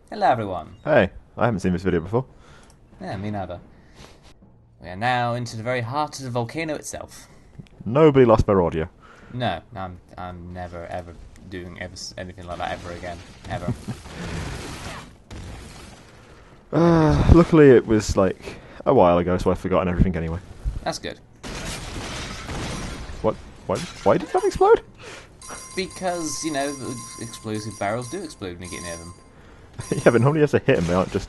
Hello everyone. Hey, I haven't seen this video before. Yeah, me neither. We are now into the very heart of the volcano itself. Nobody lost their audio. No, I'm never ever doing anything like that ever again. Ever. Luckily it was like a while ago, so I've forgotten everything anyway. That's good. What? Why did that explode? Because, explosive barrels do explode when you get near them. Yeah, but nobody has to hit them. They aren't just,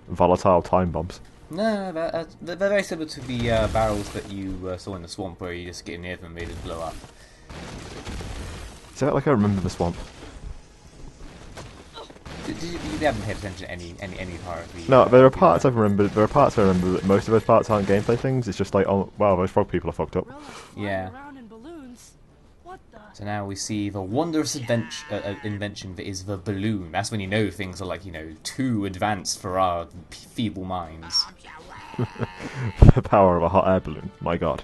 volatile time bombs. No, they're very similar to the barrels that you saw in the swamp where you just get near them and they just blow up. Is that like I remember the swamp? You haven't paid attention to any part of the... No, there are parts I remember. There are parts I remember, but most of those parts aren't gameplay things. It's just like, oh, wow, those frog people are fucked up. Yeah. So now we see the wondrous invention that is the balloon. That's when you know things are like, too advanced for our feeble minds. The power of a hot air balloon. My god.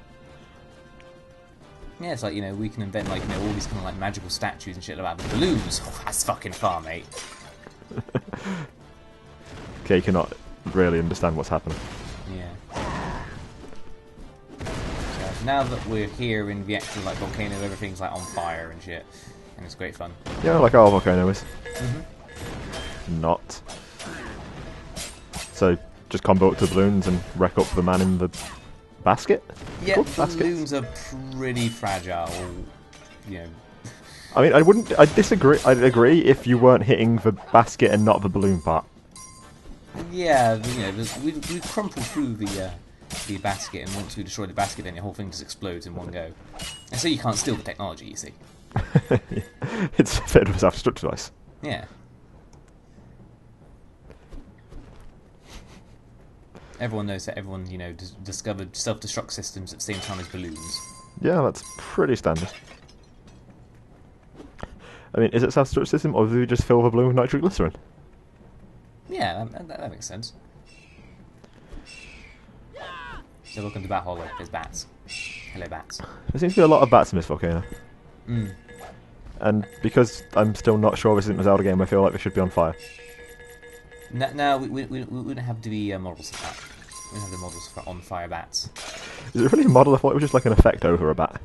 Yeah, it's like, we can invent, like, all these kind of, like, magical statues and shit about the balloons. Oh, that's fucking fun, mate. Okay, you cannot really understand what's happening. Yeah. So now that we're here in the actual, like, volcano, everything's, like, on fire and shit. And it's great fun. Yeah, like our volcano is. Mm-hmm. Not. So, just combo up to balloons and wreck up the man in the basket? Yeah, balloons are pretty fragile, I mean, I'd disagree. I'd agree if you weren't hitting the basket and not the balloon part. Yeah, we crumple through the basket, and once we destroy the basket, then the whole thing just explodes in one go. And so you can't steal the technology, you see. It's a bit of a self-destruct device. Yeah. Everyone knows that everyone, discovered self-destruct systems at the same time as balloons. Yeah, that's pretty standard. I mean, is it self-destruct system, or do we just fill the balloon with nitroglycerin? Yeah, that makes sense. So welcome to Bat Hollow. There's bats. Hello, bats. There seems to be a lot of bats in this volcano. Mm. And because I'm still not sure this isn't a Zelda game, I feel like they should be on fire. No, we don't have to be models of that. We don't have the models for on-fire bats. Is it really a model? I thought it was just like an effect over a bat.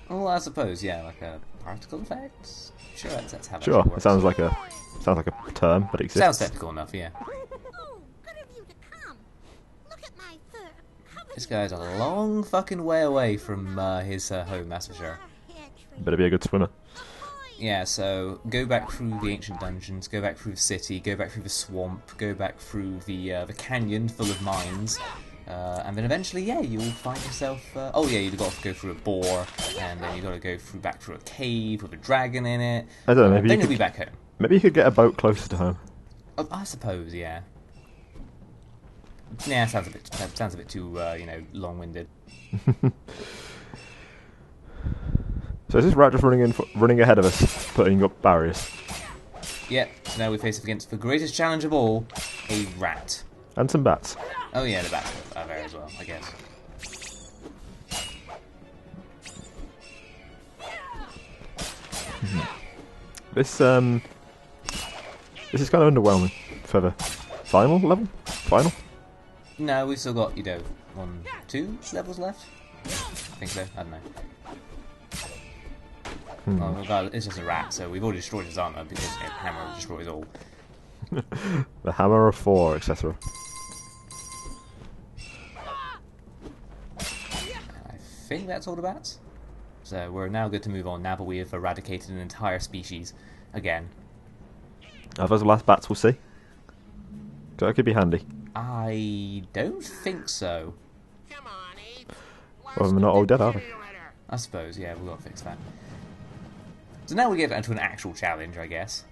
Well, I suppose, yeah, like a particle effect? Sure, that's how that Sure, works. it sounds like a term, but it exists. Sounds technical enough, yeah. This guy's a long fucking way away from his home, that's for sure. Better be a good swimmer. Yeah, so go back through the ancient dungeons, go back through the city, go back through the swamp, go back through the canyon full of mines, and then eventually, yeah, you'll find yourself. Oh yeah, you've got to go through a boar, and then you've got to go back through a cave with a dragon in it. I don't know. Maybe then you'll be back home. Maybe you could get a boat closer to home. Oh, I suppose, yeah. Yeah, sounds a bit too long-winded. So is this rat just running ahead of us, putting up barriers? Yep. So now we face against the greatest challenge of all, a rat. And some bats. Oh yeah, the bats are there as well, I guess. This is kind of underwhelming for the final level. Final. No, we've still got 2 levels left. I think so. I don't know. Well, regardless, it's just a rat, so we've already destroyed his armor because hammer destroys all. The hammer of 4, etc. I think that's all the bats. So we're now good to move on now that we have eradicated an entire species again. Are those the last bats we'll see? That could be handy. I don't think so. Well, they're not all dead, are they? I suppose, yeah, we've got to fix that. So now we get into an actual challenge, I guess.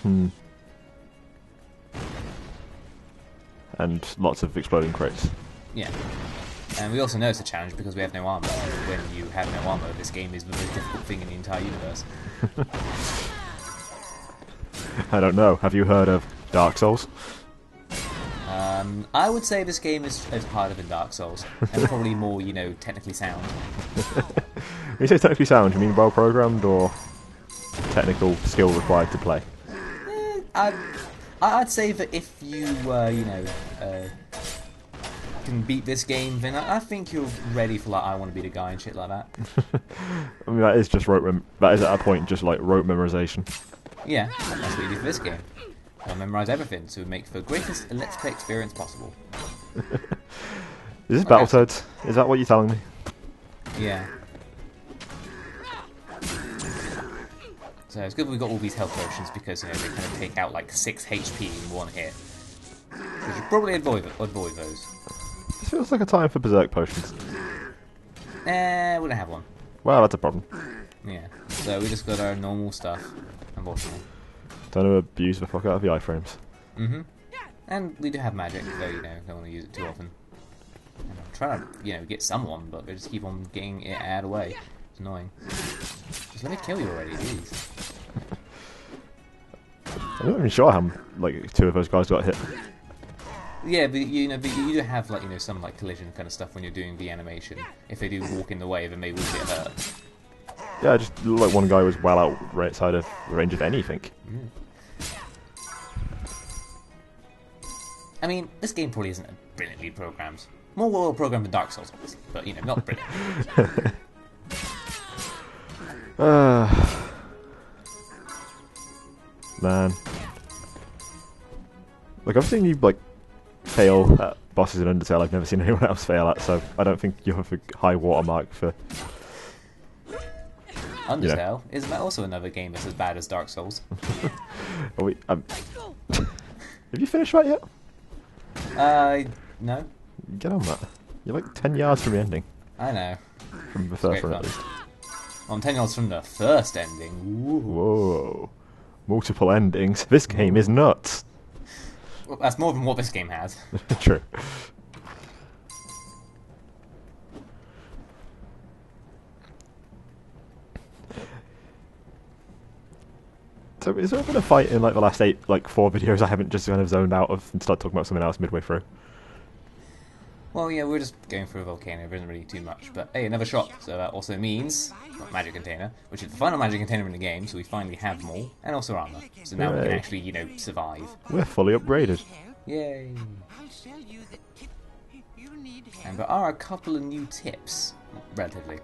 And lots of exploding crates. Yeah. And we also know it's a challenge because we have no armor. When you have no armor, this game is the most difficult thing in the entire universe. I don't know. Have you heard of Dark Souls? I would say this game is harder than Dark Souls, and probably more, technically sound. When you say technically sound, you mean well programmed or technical skill required to play? I'd, I'd say that if you, can beat this game, then I think you're ready for like I want to be the guy and shit like that. I mean, that is just that is at a point just like rote memorization. Yeah, that's what you do for this game. I'll memorize everything to make the greatest Let's Play experience possible. Is this Battletoads? Is that what you're telling me? Yeah. So it's good we've got all these health potions because, they kind of take out like 6 HP in one hit. We should probably avoid those. This feels like a time for Berserk potions. We don't have one. Well, that's a problem. Yeah. So we just got our normal stuff, unfortunately. Don't abuse the fuck out of the iframes. Mm-hmm. And we do have magic, though, don't want to use it too often. And I'm trying to, get someone, but they just keep on getting it out of the way. It's annoying. Just let me kill you already, jeez. I'm not even sure how, like, 2 of those guys got hit. Yeah, but you do have some collision kind of stuff when you're doing the animation. If they do walk in the way, then they will get hurt. Yeah, just looked like one guy was well outside of range of anything. Mm. I mean, this game probably isn't brilliantly programmed. More well programmed than Dark Souls, obviously, but not brilliant. Man, like I've seen you fail at bosses in Undertale. I've never seen anyone else fail at, so I don't think you have a high watermark for. Undertale? Isn't that also another game that's as bad as Dark Souls? Have you finished that yet? No. Get on that. You're like 10 yards from the ending. I know. From the first one, at least. Well, I'm 10 yards from the first ending. Ooh. Whoa. Multiple endings. This game is nuts. Well, that's more than what this game has. True. So, is there been a fight in the last 4 videos I haven't just kind of zoned out of and started talking about something else midway through? Well, yeah, we're just going through a volcano. There isn't really too much, but hey, another shop. So that also means magic container, which is the final magic container in the game. So we finally have them all, and also armor. So now we can actually, survive. We're fully upgraded. Yay! And there are a couple of new tips, relatively.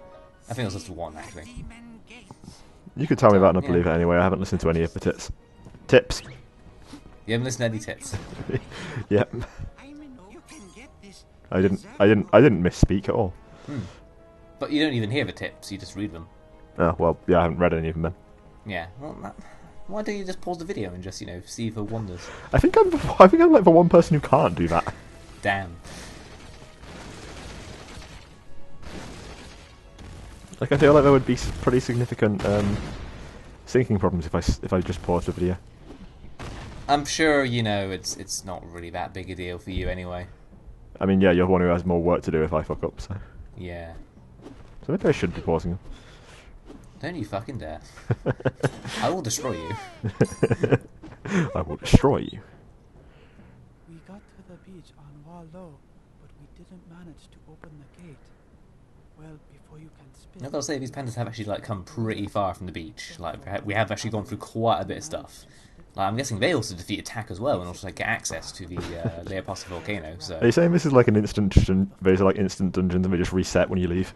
I think it was just one actually. You could tell me that and I believe it anyway. I haven't listened to any of the tips. You haven't listened to any tips? Yep. I didn't misspeak at all. But you don't even hear the tips, you just read them. Oh, well, yeah, I haven't read any of them then. Yeah, well, why don't you just pause the video and just, see the wonders? I think I'm like the one person who can't do that. Damn. Like, I feel like there would be pretty significant syncing problems if I just paused the video. I'm sure, it's not really that big a deal for you anyway. I mean, yeah, you're the one who has more work to do if I fuck up, so... Yeah. So maybe I should be pausing them. Don't you fucking dare. I will destroy you. I will destroy you. We got to the beach on Wallow, but we didn't manage to open the gate. Well, before you can spin... I've got to say, these pandas have actually, come pretty far from the beach. We have actually gone through quite a bit of stuff. I'm guessing they also defeat attack as well, and also get access to the Leopold volcano. So are you saying this is like an instant dungeon? These are like instant dungeons, and they just reset when you leave?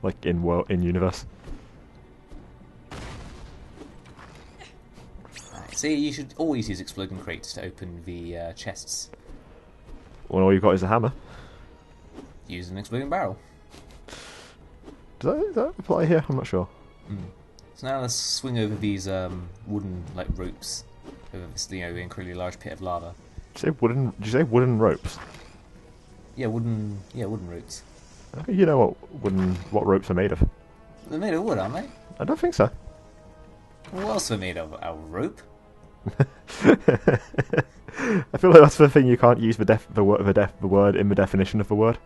Like in universe. Right, see, you should always use exploding crates to open the chests. When all you've got is a hammer. Use an exploding barrel. Does that apply here? I'm not sure. So now let's swing over these wooden ropes over this incredibly large pit of lava. Did you say wooden ropes? Yeah, wooden ropes. You know what ropes are made of? They're made of wood, aren't they? I don't think so. What else are made of? A rope? I feel like that's the thing you can't use the word in the definition of the word.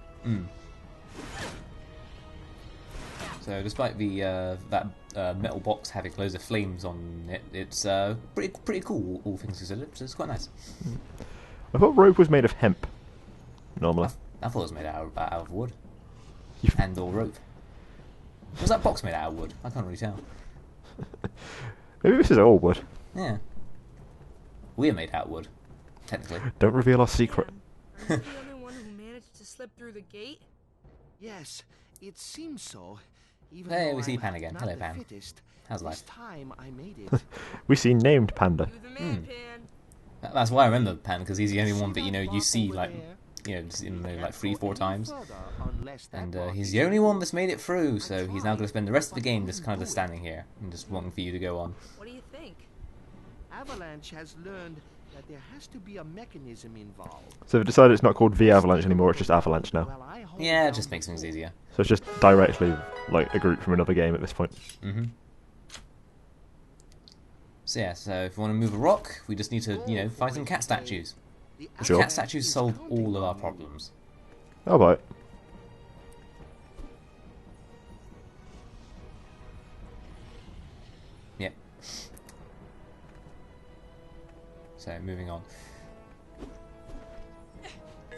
So despite the that metal box having loads of flames on it, it's pretty cool, all things considered. So it's quite nice. I thought rope was made of hemp. Normally, I thought it was made out of wood and or rope. Was that box made out of wood? I can't really tell. Maybe this is all wood. Yeah. We're made out of wood, technically. Don't reveal our secret. Aren't you the only one who managed to slip through the gate? Yes, it seems so. Even Hey, though we see I'm Pan again. not Hello, the Pan. fittest, How's this life? time I made it. We see named Panda. You the man, Pan. That's why I remember Pan, because he's the only one that, you know, that you rock see, over like, there? you know, just in like Can't 3-4 go any times. further unless that And rock he's is the only one full. that's made it through, so he's now going to spend the rest of the game just kind of Do just it. standing here and just wanting for you to go on. What do you think? Avalanche has learned that there has to be a mechanism involved. So they've decided it's not called V Avalanche anymore, it's just Avalanche now. Well, I hold Yeah, it down just makes the things fort. easier. So it's just directly like a group from another game at this point. So yeah, so if we want to move a rock, we just need to, you know, find some cat statues. The Because Sure. cat avalanche statues is solve counting all of our on you. problems. Oh, right. Yep. So, moving on.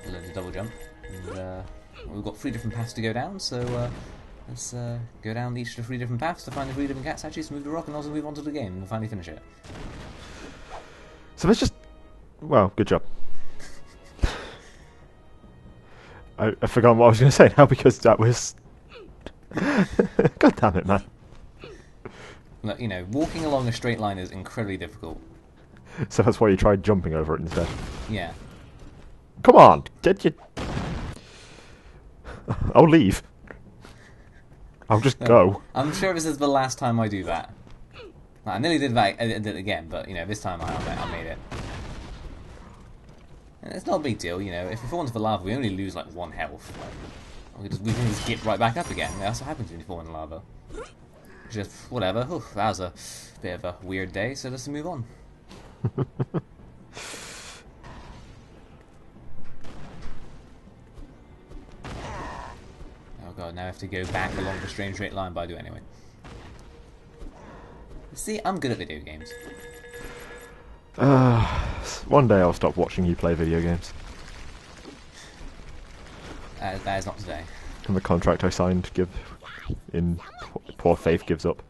We'll learn to double jump. And, we've got 3 different paths to go down, so let's go down each of the 3 different paths to find the 3 different cat statues, move the rock, and also move on to the game, and we'll finally finish it. So let's just... Well, good job. I forgot what I was going to say now because that was... God damn it, man. Look, you know, walking along a straight line is incredibly difficult. So that's why you tried jumping over it instead. Yeah. Come on! Get your... I'll leave. I'll just go. I'm sure this is the last time I do that. I nearly did that. I did it again, but you know, this time I made it. And it's not a big deal, you know. If we fall into the lava, we only lose like 1 health. We can just get right back up again. That's what happens when you fall in lava. Just whatever. Oof, that was a bit of a weird day. So let's move on. Oh god, now I have to go back along the strange straight line, but I do anyway. See, I'm good at video games. One day I'll stop watching you play video games. That is not today. And the contract I signed in poor faith gives up.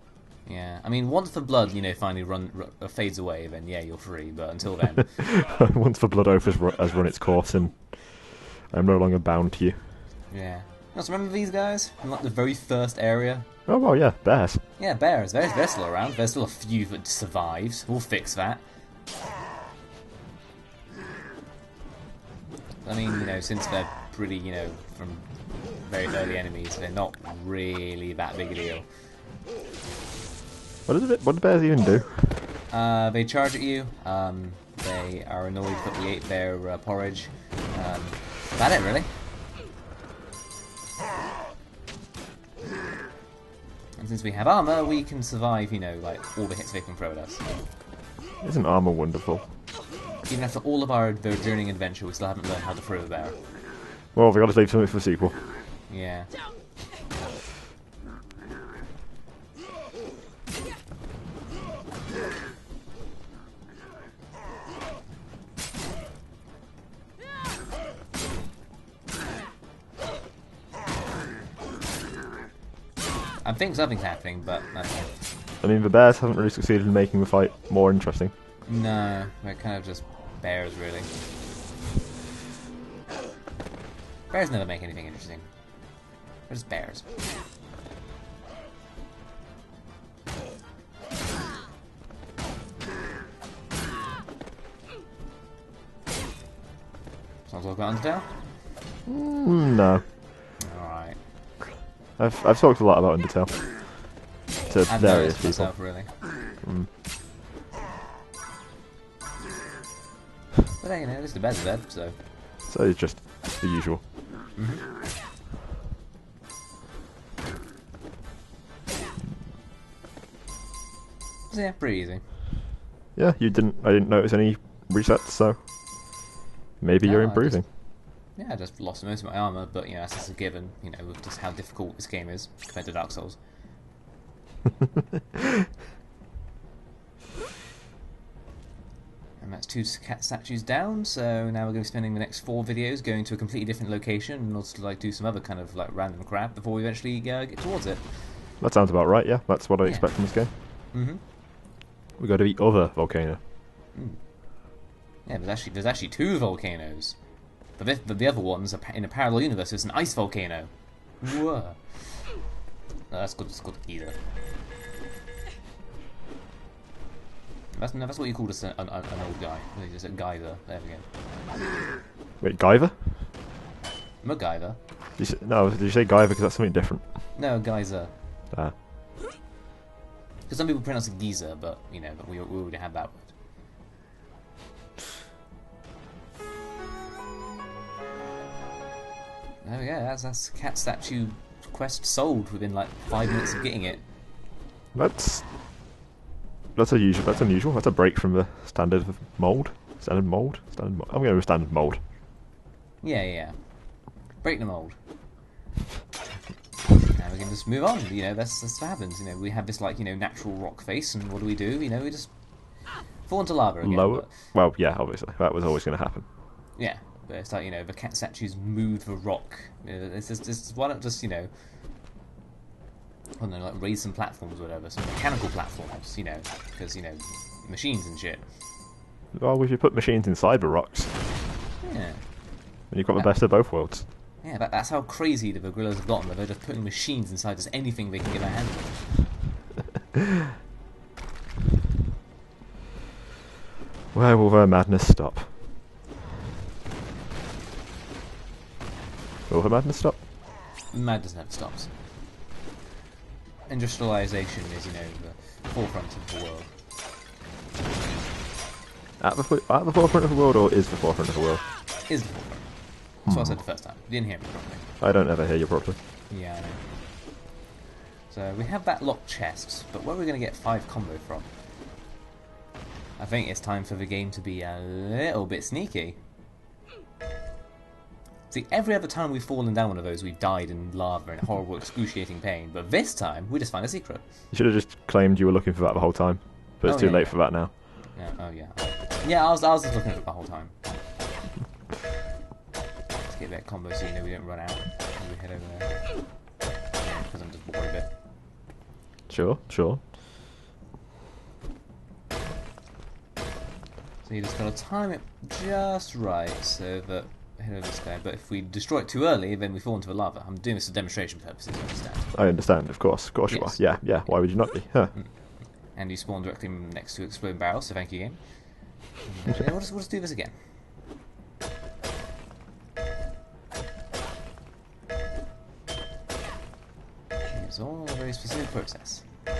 Yeah, I mean, once the blood, you know, finally fades away, then yeah, you're free. But until then, Once the Blood Oath has run its course and I'm no longer bound to you. yeah. Also, remember these guys from like the very first area? Oh, well, yeah, bears. Yeah, bears. They're still around. There's still a few that survived. We'll fix that. I mean, you know, since they're pretty, you know, from very early enemies, they're not really that big a deal. What do bears even do? They charge at you. They are annoyed that we ate their porridge. That's it, really. And since we have armor, we can survive, you know, like all the hits they can throw at us. Isn't armor wonderful? Even after all of our journeying adventure, we still haven't learned how to throw a bear. Well, we got to leave something for the sequel. Yeah. I think something's happening, but that's it. I mean, the bears haven't really succeeded in making the fight more interesting. No, they're kind of just bears, really. Bears never make anything interesting. They're just bears. Sounds like Undertale? No. Alright. I've talked a lot about Undertale to I've various noticed people. myself, really. But hey, you know, at least the bears are dead, so... So it's just the usual. So yeah, pretty easy. Yeah, I didn't notice any resets, so maybe No, you're I improving. Yeah, I just lost most of my armor, but you know, that's just a given, you know, with just how difficult this game is compared to Dark Souls. And that's 2 cat statues down, so now we're going to be spending the next 4 videos going to a completely different location and also like do some other kind of like random crap before we eventually get towards it. That sounds about right, yeah. That's what I Yeah. expect from this game. Mm-hmm. We go to the other volcano. Yeah, there's actually 2 volcanoes. But the other one's in a parallel universe. It's an ice volcano. Whoa. No, that's good. It's called geezah. That's what you call an old guy. He's a geyser. There we go. Wait, Guyver? MacGyver. No, did you say Guyver because that's something different? No, geyser. Ah. Because some people pronounce it geezer, but you know, we already had that word. There we go. That's cat statue quest sold within like 5 minutes of getting it. That's unusual. That's unusual. That's a break from the standard mold. Standard mold. I'm going with standard mold. Yeah. Break the mold. Now we can just move on. You know, that's what happens. You know, we have this like natural rock face, and what do? You know, we just fall into lava again. Lower. Well, yeah, obviously that was always going to happen. Yeah, but it's like the cat statues move the rock. It's just why not just I don't know, like raise some platforms or whatever, some mechanical platforms. Because machines and shit. Well, if you put machines inside the rocks, Yeah. then you've got the best of both worlds. Yeah, that's how crazy the gorillas have gotten. That they're just putting machines inside just anything they can get their hands on. Where will their madness stop? Will her madness stop? Madness never stops. Industrialization is, the forefront of the world. At the forefront of the world, or is the forefront of the world? Is the forefront. That's what I said the first time. You didn't hear me properly. I don't ever hear you properly. Yeah, I know. So we have that locked chest, but where are we going to get 5 combo from? I think it's time for the game to be a little bit sneaky. See, every other time we've fallen down one of those, we've died in lava in horrible, excruciating pain. But this time, we just find a secret. You should have just claimed you were looking for that the whole time, but it's too late for that now. Yeah. Oh yeah. Yeah, I was just looking at it the whole time. Let's get that combo so we don't run out as we head over there. Because I'm just bored a bit. Sure. So you just gotta time it just right so that head over this guy. But if we destroy it too early, then we fall into the lava. I'm doing this for demonstration purposes, you understand? I understand, of course you are. Yeah. Why would you not be? Huh. And you spawn directly next to exploding barrels, so thank you, game. And, we'll just do this again. It's all a very specific process. And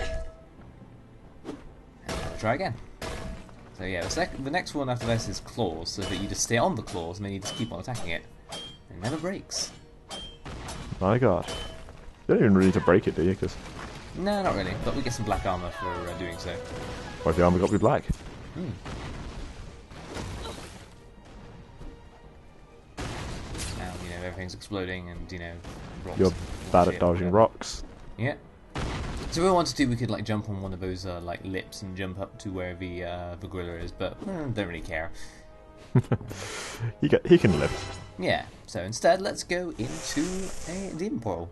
we'll try again. So yeah, the next one after this is claws, so that you just stay on the claws and then you just keep on attacking it. It never breaks. My god. You don't even really need to break it, do you? Cause No, not really, but we get some black armor for doing so. why the armor got to be black? Now, everything's exploding and, rocks. You're and bad shit at or dodging whatever. rocks. Yeah. So if we wanted to, we could like jump on one of those like lips and jump up to where the gorilla is, but don't really care. He can live. Yeah. So instead, let's go into a demon portal.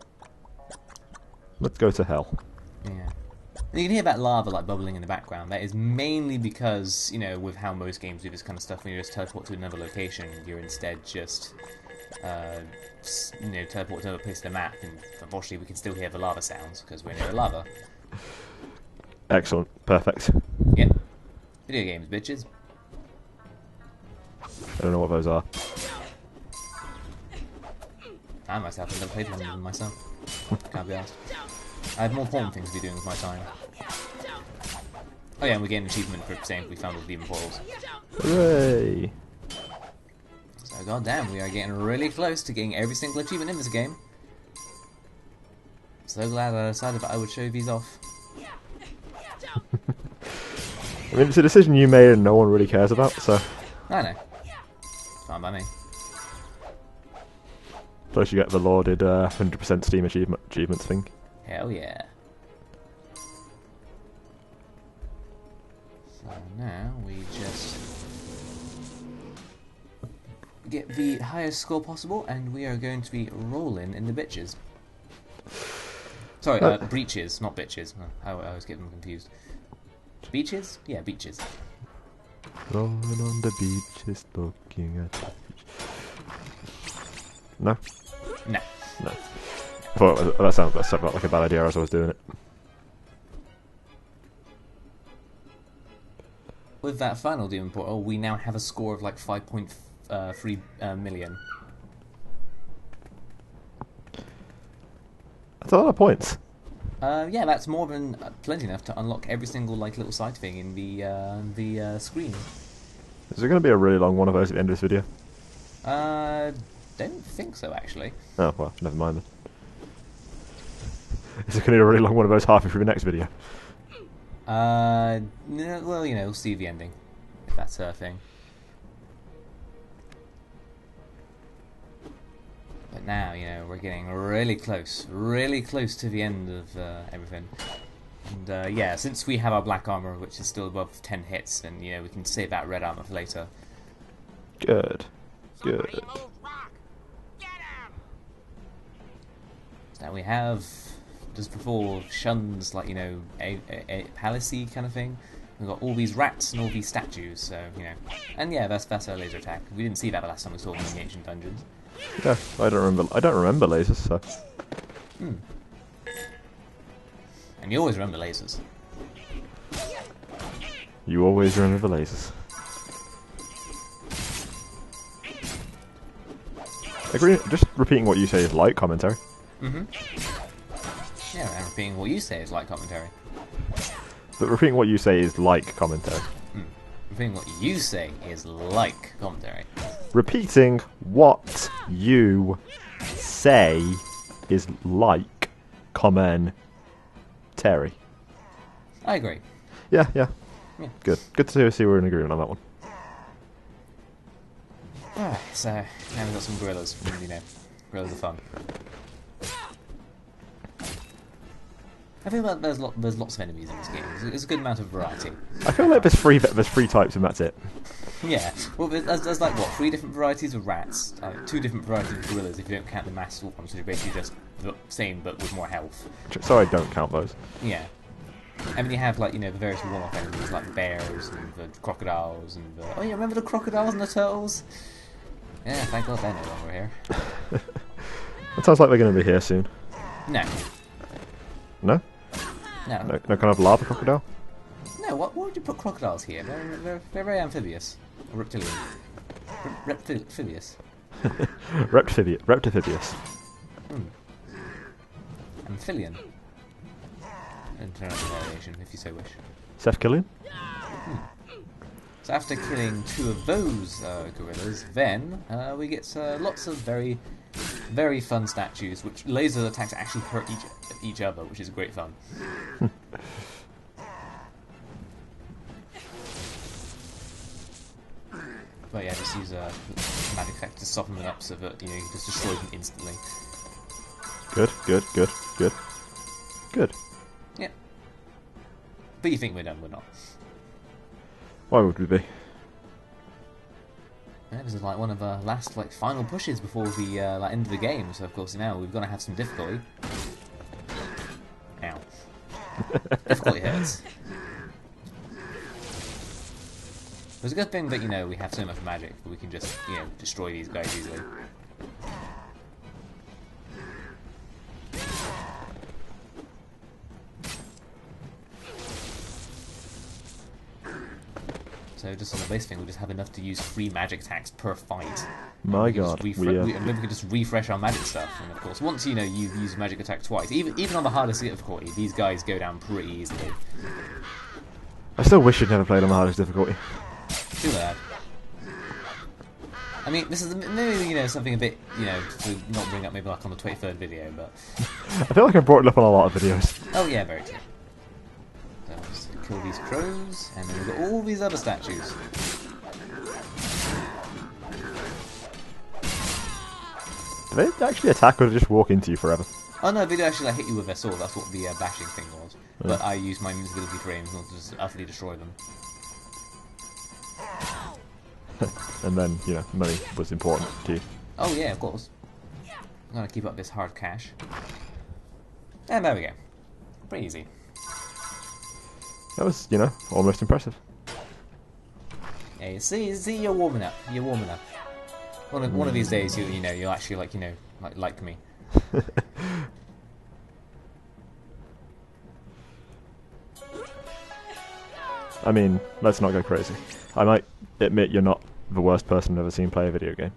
Let's go to hell. Yeah. You can hear that lava like bubbling in the background. That is mainly because with how most games do this kind of stuff, when you just teleport to another location, you're instead just teleport to another place on the map, and unfortunately we can still hear the lava sounds because we're near the lava. Excellent. Perfect. Yep. Video games, bitches. I don't know what those are. I myself have never played one of them myself. Can't be asked. I have more important things to be doing with my time. Oh yeah, and we're getting an achievement for saying we found all the demon portals. Hooray! So goddamn, we are getting really close to getting every single achievement in this game. So glad I decided that I would show these off. I mean, it's a decision you made and no one really cares about, so... I know. It's fine by me. Plus you get the lauded 100% Steam achievements thing. Hell yeah. So now we just get the highest score possible, and we are going to be rolling in the bitches. Sorry, breaches, not bitches. I always get them confused. Beaches? Yeah, beaches. Rolling on the beach, just looking at the beach. No? No. No. I thought that sounded like a bad idea as I was doing it. With that final demon portal, we now have a score of like 5.3 million. That's a lot of points. Yeah, that's more than plenty enough to unlock every single like little side thing in the screen. Is there going to be a really long one of those at the end of this video? Don't think so actually. Oh, well, never mind then. Is there going to be a really long one of those halfway through the next video? No, well, you know, we'll see the ending if that's a thing. But now, you know, we're getting really close to the end of everything. And yeah, since we have our black armor, which is still above 10 hits, then you know we can save that red armor for later. Good. Somebody Good. move rock. Get him! So now we have, just before Shun's, like, you know, a palace-y kind of thing. We've got all these rats and all these statues, so, you know. And yeah, that's our laser attack. We didn't see that the last time we saw them in the ancient dungeons. Yeah, I don't remember lasers, so. Hmm. And you always remember lasers. You always remember lasers. Agree. Just repeating what you say is light commentary. Mm-hmm. Yeah, and repeating what you say is like commentary. But repeating what you say is like commentary. Repeating what you say is like commentary. Repeating what you say is like commentary. I agree. Yeah. Yeah. Good. Good to see we're in agreement on that one. Alright, so now we've got some gorillas. You know, gorillas are fun. I feel like there's lots of enemies in this game. There's a good amount of variety. I feel like there's three types and that's it. Yeah, well, there's like what, 3 different varieties of rats, 2 different varieties of gorillas if you don't count the massive ones, which are basically just the same but with more health. Sorry, don't count those. Yeah. And then you have, like, you know, the various one-off enemies like the bears and the crocodiles and the... Oh, yeah, remember the crocodiles and the turtles? Yeah, thank God they're no longer here. It sounds like they're going to be here soon. No. No? No. No kind of lava crocodile? No, why would you put crocodiles here? They're very amphibious. Or reptilian. Reptilious. Reptifibious. Amphibian. Internal variation, if you so wish. Seth Killian? So after killing 2 of those gorillas, then we get lots of very, very fun statues, which laser attacks actually hurt each other, which is great fun. But yeah, just use a magic effect to soften them up so that, you know, you can just destroy them instantly. Good. Yep. But you think we're done, we're not. Why would we be? Yeah, this is like one of the last, like, final pushes before the like, end of the game, so of course now we're going to have some difficulty. Ow. Difficulty hurts. It's a good thing that, you know, we have so much magic that we can just, you know, destroy these guys easily. So just on the base thing, we just have enough to use 3 magic attacks per fight. My God, And then we can just refresh our magic stuff. And of course, once, you know, you've used magic attack twice, even on the hardest difficulty, these guys go down pretty easily. I still wish you'd never played on the hardest difficulty. Too bad. I mean, this is maybe, you know, something a bit, you know, to not bring up maybe like on the 23rd video, but... I feel like I brought it up on a lot of videos. Oh yeah, very true. So just kill these crows, and then we've got all these other statues. Do they actually attack or do they just walk into you forever? Oh no, they do actually like, hit you with their sword, that's what the bashing thing was. But I used my invisibility frames in order to just utterly destroy them. And then, you know, money was important to you. Oh yeah, of course. I'm gonna keep up this hard cash. And there we go. Pretty easy. That was, you know, almost impressive. Hey, see, you're warming up. You're warming up. One of these days, you'll actually like me. I mean, let's not go crazy. I might admit you're not the worst person I've ever seen play a video game.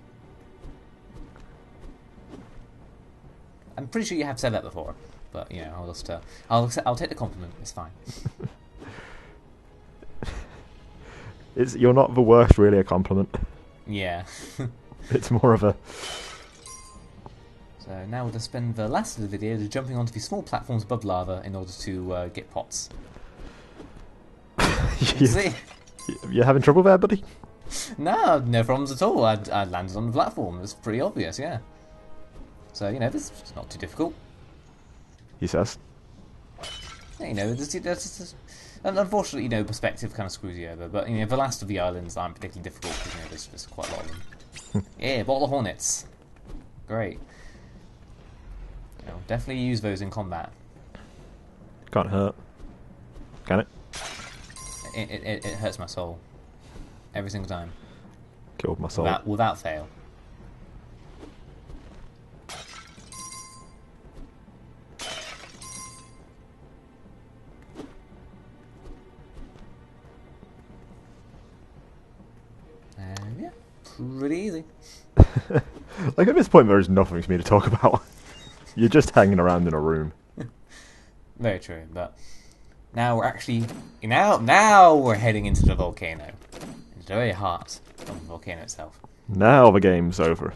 I'm pretty sure you have said that before, but I'll just I'll take the compliment. It's fine. You're not the worst, really, a compliment. Yeah. It's more of a... So now we'll just spend the last of the video jumping onto these small platforms above lava in order to get pots. See? You're having trouble there, buddy? No problems at all. I landed on the platform. It's pretty obvious, yeah. So, this is not too difficult. He says. Yeah, and unfortunately, perspective kind of screws you over. But, the last of the islands aren't particularly difficult because, there's quite a lot of them. Yeah, bottle of hornets. Great. Definitely use those in combat. Can't hurt. Can it? It hurts my soul. Every single time. Killed my soul. Without fail. Yeah, pretty easy. Like, at this point there is nothing for me to talk about. You're just hanging around in a room. Very true, but now we're actually... Now we're heading into the volcano. Into the very heart of the volcano itself. Now the game's over.